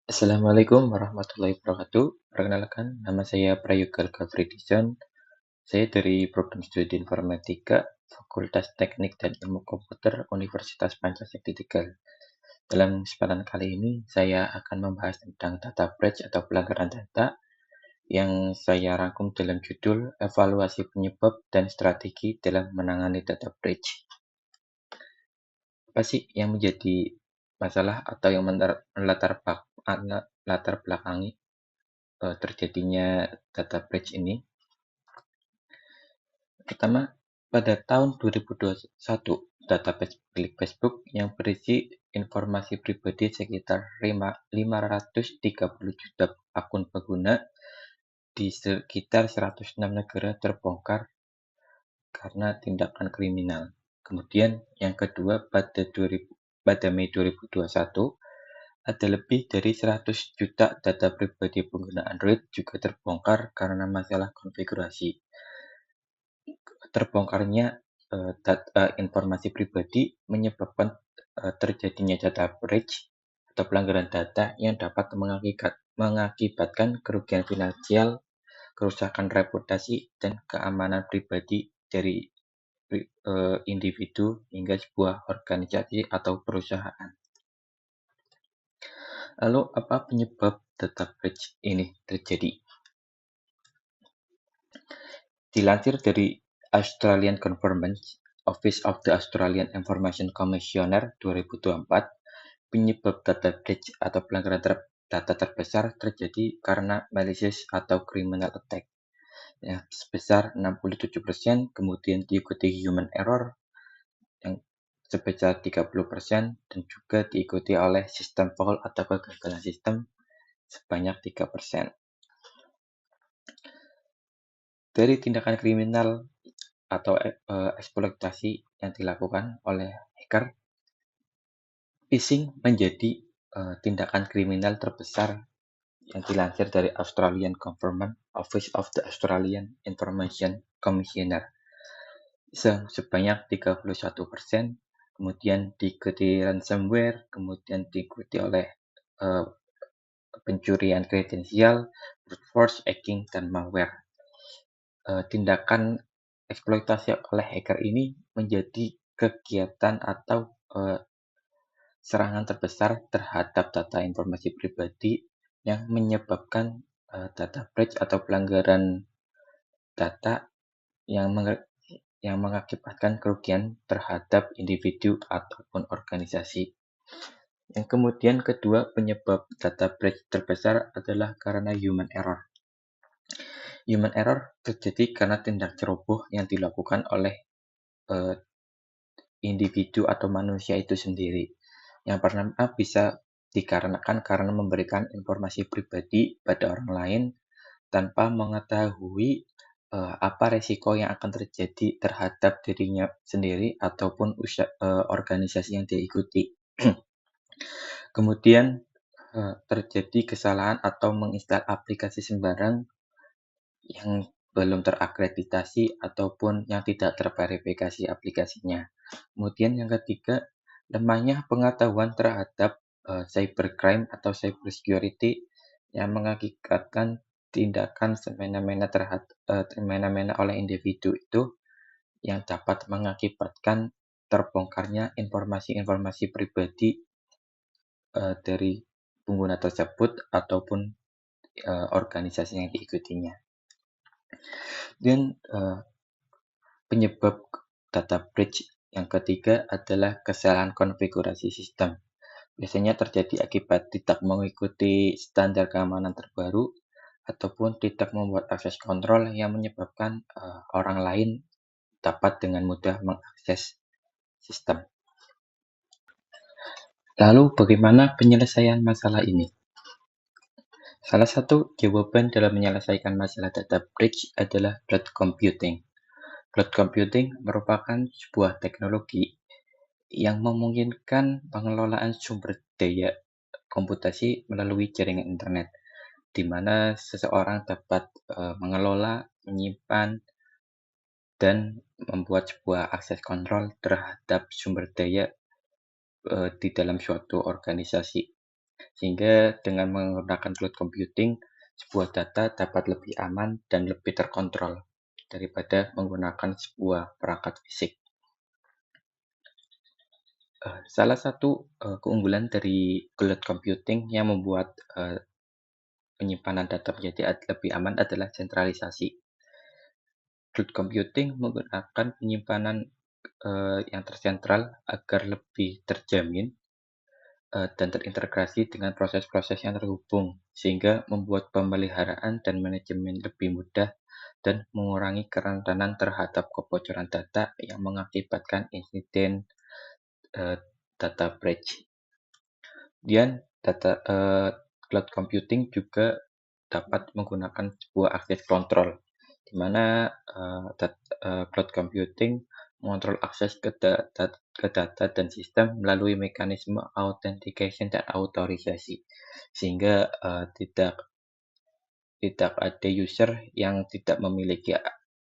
Assalamualaikum warahmatullahi wabarakatuh. Perkenalkan, nama saya Prayoga Gafridison. Saya dari Program Studi Informatika, Fakultas Teknik dan Ilmu Komputer, Universitas Pancasila Tegal. Dalam kesempatan kali ini, saya akan membahas tentang data breach atau pelanggaran data yang saya rangkum dalam judul Evaluasi Penyebab dan Strategi dalam Menangani Data Breach. Apa sih yang menjadi masalah atau yang latar belakangi terjadinya data breach ini? Pertama, pada tahun 2021, database milik Facebook yang berisi informasi pribadi sekitar 530 juta akun pengguna di sekitar 106 negara terbongkar karena tindakan kriminal. Kemudian yang kedua, pada Mei 2021, ada lebih dari 100 juta data pribadi pengguna Android juga terbongkar karena masalah konfigurasi. Terbongkarnya informasi pribadi menyebabkan terjadinya data breach atau pelanggaran data yang dapat mengakibatkan kerugian finansial, kerusakan reputasi, dan keamanan pribadi dari individu hingga sebuah organisasi atau perusahaan. Lalu, apa penyebab data breach ini terjadi? Dilansir dari Australian Government Office of the Australian Information Commissioner 2024, penyebab data breach atau pelanggaran data terbesar terjadi karena malicious atau criminal attack, ya, sebesar 67%, kemudian diikuti human error yang sebesar 30%, dan juga diikuti oleh system fault atau kegagalan sistem sebanyak 3%. Dari tindakan kriminal atau eksploitasi yang dilakukan oleh hacker, phishing menjadi tindakan kriminal terbesar yang dilansir dari Australian Government Office of the Australian Information Commissioner sebanyak 31%, kemudian diikuti ransomware, kemudian diikuti oleh pencurian kredensial, brute force hacking, dan malware. Tindakan eksploitasi oleh hacker ini menjadi kegiatan atau serangan terbesar terhadap data informasi pribadi yang menyebabkan data breach atau pelanggaran data yang mengakibatkan kerugian terhadap individu ataupun organisasi. Yang kemudian kedua, penyebab data breach terbesar adalah karena human error. Human error terjadi karena tindak ceroboh yang dilakukan oleh individu atau manusia itu sendiri. Yang pertama bisa dikarenakan karena memberikan informasi pribadi pada orang lain tanpa mengetahui apa resiko yang akan terjadi terhadap dirinya sendiri ataupun organisasi yang dia ikuti. Kemudian terjadi kesalahan atau menginstal aplikasi sembarang yang belum terakreditasi ataupun yang tidak terverifikasi aplikasinya. Kemudian yang ketiga, lemahnya pengetahuan terhadap cybercrime atau cybersecurity yang mengakibatkan tindakan semena-mena oleh individu itu yang dapat mengakibatkan terbongkarnya informasi-informasi pribadi dari pengguna tersebut ataupun organisasi yang diikutinya. Dan penyebab data breach yang ketiga adalah kesalahan konfigurasi sistem. Biasanya terjadi akibat tidak mengikuti standar keamanan terbaru ataupun tidak membuat akses kontrol yang menyebabkan orang lain dapat dengan mudah mengakses sistem. Lalu bagaimana penyelesaian masalah ini? Salah satu jawaban dalam menyelesaikan masalah data breach adalah cloud computing. Cloud computing merupakan sebuah teknologi yang memungkinkan pengelolaan sumber daya komputasi melalui jaringan internet, di mana seseorang dapat mengelola, menyimpan, dan membuat sebuah akses kontrol terhadap sumber daya di dalam suatu organisasi. Sehingga dengan menggunakan cloud computing, sebuah data dapat lebih aman dan lebih terkontrol daripada menggunakan sebuah perangkat fisik. Salah satu keunggulan dari cloud computing yang membuat penyimpanan data menjadi lebih aman adalah sentralisasi. Cloud computing menggunakan penyimpanan yang tersentral agar lebih terjamin dan terintegrasi dengan proses-proses yang terhubung, sehingga membuat pemeliharaan dan manajemen lebih mudah dan mengurangi kerentanan terhadap kebocoran data yang mengakibatkan insiden data breach. Kemudian cloud computing juga dapat menggunakan sebuah akses kontrol, di mana cloud computing mengontrol akses ke data dan sistem melalui mekanisme authentication dan autorisasi, sehingga tidak ada user yang tidak memiliki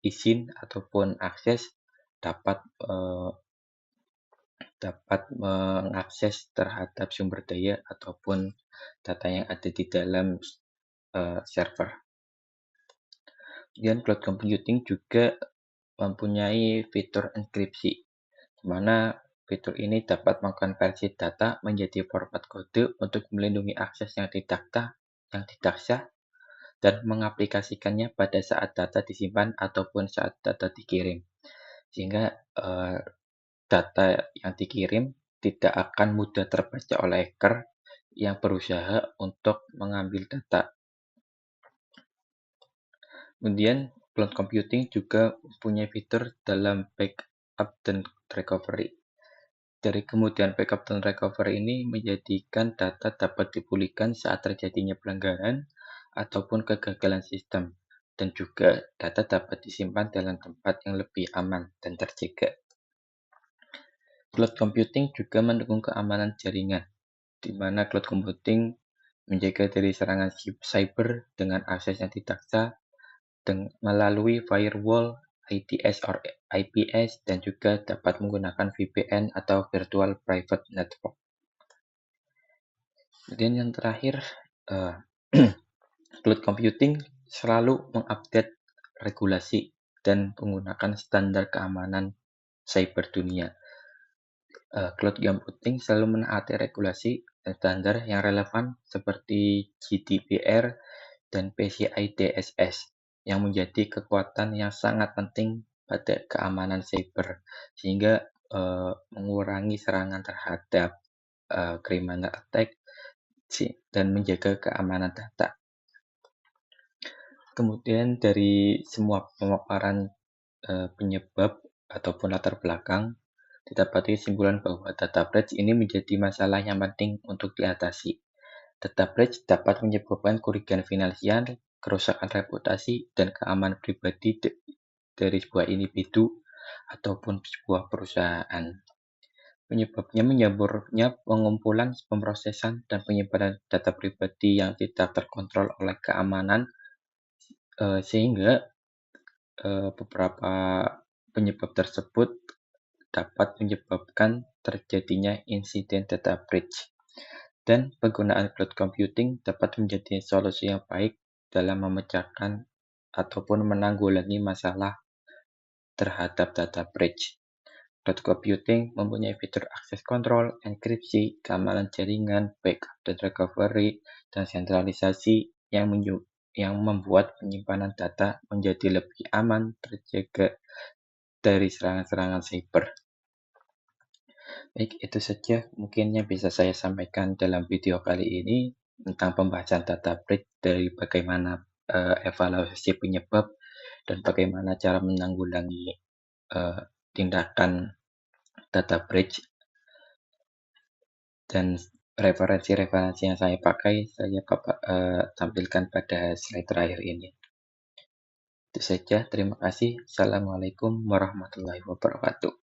izin ataupun akses dapat mengakses terhadap sumber daya ataupun data yang ada di dalam server. Kemudian cloud computing juga mempunyai fitur enkripsi, di mana fitur ini dapat mengkonversi data menjadi format kode untuk melindungi akses yang tidak sah dan mengaplikasikannya pada saat data disimpan ataupun saat data dikirim. Sehingga data yang dikirim tidak akan mudah terbaca oleh hacker yang berusaha untuk mengambil data. Kemudian cloud computing juga mempunyai fitur dalam backup dan recovery. Dari kemudian backup dan recovery ini menjadikan data dapat dipulihkan saat terjadinya pelanggaran ataupun kegagalan sistem, dan juga data dapat disimpan dalam tempat yang lebih aman dan terjaga. Cloud computing juga mendukung keamanan jaringan, di mana cloud computing menjaga dari serangan cyber dengan akses yang tidak sah melalui firewall, IDS or IPS, dan juga dapat menggunakan VPN atau Virtual Private Network. Kemudian yang terakhir, cloud computing selalu mengupdate regulasi dan menggunakan standar keamanan cyber dunia. Cloud computing selalu menaati regulasi dan standar yang relevan seperti GDPR dan PCI DSS yang menjadi kekuatan yang sangat penting pada keamanan cyber, sehingga mengurangi serangan terhadap criminal attack dan menjaga keamanan data. Kemudian dari semua pemaparan penyebab ataupun latar belakang, didapati kesimpulan bahwa data breach ini menjadi masalah yang penting untuk diatasi. Data breach dapat menyebabkan kerugian finansial, kerusakan reputasi, dan keamanan pribadi dari sebuah individu ataupun sebuah perusahaan. Penyebabnya menyaburnya pengumpulan, pemrosesan, dan penyimpanan data pribadi yang tidak terkontrol oleh keamanan, sehingga beberapa penyebab tersebut dapat menyebabkan terjadinya insiden data breach. Dan penggunaan cloud computing dapat menjadi solusi yang baik dalam memecahkan ataupun menanggulangi masalah terhadap data breach. Cloud computing mempunyai fitur akses kontrol, enkripsi, keamanan jaringan, backup dan recovery, dan sentralisasi yang membuat penyimpanan data menjadi lebih aman, terjaga dari serangan-serangan cyber. Baik, itu saja mungkin yang bisa saya sampaikan dalam video kali ini tentang pembahasan data breach, dari bagaimana evaluasi penyebab dan bagaimana cara menanggulangi tindakan data breach. Dan referensi-referensi yang saya pakai saya tampilkan pada slide terakhir ini. Itu saja, terima kasih. Assalamualaikum warahmatullahi wabarakatuh.